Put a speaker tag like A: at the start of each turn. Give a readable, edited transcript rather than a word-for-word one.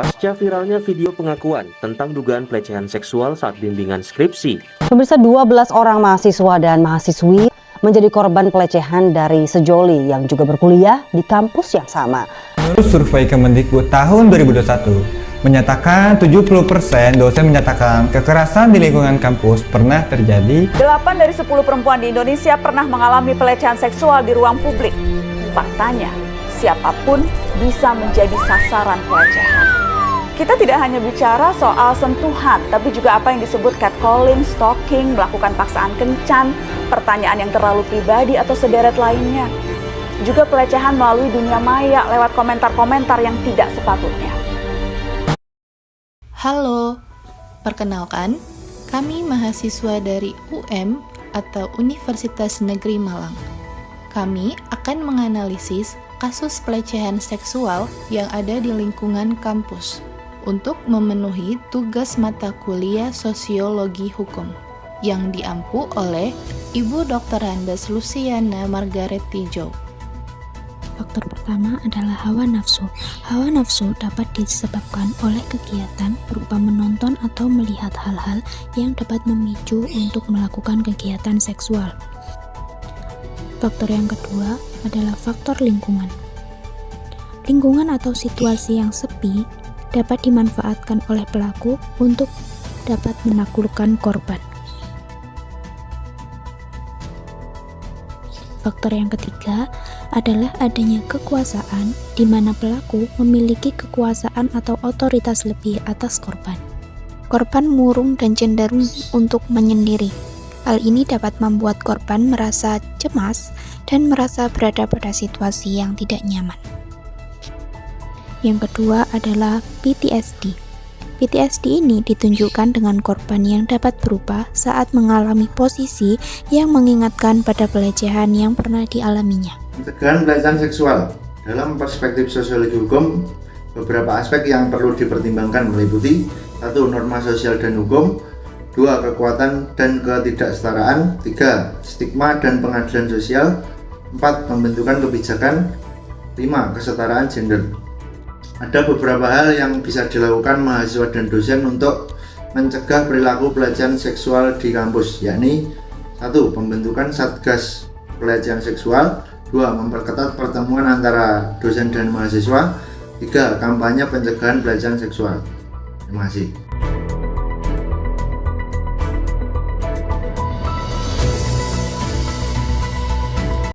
A: Pasca viralnya video pengakuan tentang dugaan pelecehan seksual saat bimbingan skripsi.
B: Pemirsa, 12 orang mahasiswa dan mahasiswi menjadi korban pelecehan dari sejoli yang juga berkuliah di kampus yang sama.
C: Menurut survei Kemendikbud tahun 2021, menyatakan 70% dosen menyatakan kekerasan di lingkungan kampus pernah terjadi.
D: 8 dari 10 perempuan di Indonesia pernah mengalami pelecehan seksual di ruang publik. Faktanya, siapapun bisa menjadi sasaran pelecehan. Kita tidak hanya bicara soal sentuhan, tapi juga apa yang disebut catcalling, stalking, melakukan paksaan kencan, pertanyaan yang terlalu pribadi atau sederet lainnya. Juga pelecehan melalui dunia maya lewat komentar-komentar yang tidak sepatutnya.
E: Halo, perkenalkan, kami mahasiswa dari UM atau Universitas Negeri Malang. Kami akan menganalisis kasus pelecehan seksual yang ada di lingkungan kampus untuk memenuhi tugas mata kuliah Sosiologi Hukum yang diampu oleh Ibu Dr. Andes Luciana Margaretti Joe.
F: Faktor pertama adalah hawa nafsu. Hawa nafsu dapat disebabkan oleh kegiatan berupa menonton atau melihat hal-hal yang dapat memicu untuk melakukan kegiatan seksual. Faktor yang kedua adalah faktor lingkungan. Lingkungan atau situasi yang sepi dapat dimanfaatkan oleh pelaku untuk dapat menaklukkan korban. Faktor yang ketiga adalah adanya kekuasaan di mana pelaku memiliki kekuasaan atau otoritas lebih atas korban. Korban murung dan cenderung untuk menyendiri. Hal ini dapat membuat korban merasa cemas dan merasa berada pada situasi yang tidak nyaman. Yang kedua adalah PTSD. PTSD ini ditunjukkan dengan korban yang dapat berubah saat mengalami posisi yang mengingatkan pada pelecehan yang pernah dialaminya.
G: Pencegahan pelecehan seksual dalam perspektif sosiologi hukum, beberapa aspek yang perlu dipertimbangkan meliputi 1. Norma sosial dan hukum, 2. Kekuatan dan ketidaksetaraan, 3. Stigma dan pengadilan sosial, 4. Pembentukan kebijakan, 5. Kesetaraan gender. Ada beberapa hal yang bisa dilakukan mahasiswa dan dosen untuk mencegah perilaku pelecehan seksual di kampus, yakni 1. Pembentukan Satgas Pelecehan Seksual, 2. Memperketat pertemuan antara dosen dan mahasiswa, 3. Kampanye pencegahan pelecehan seksual. Terima kasih.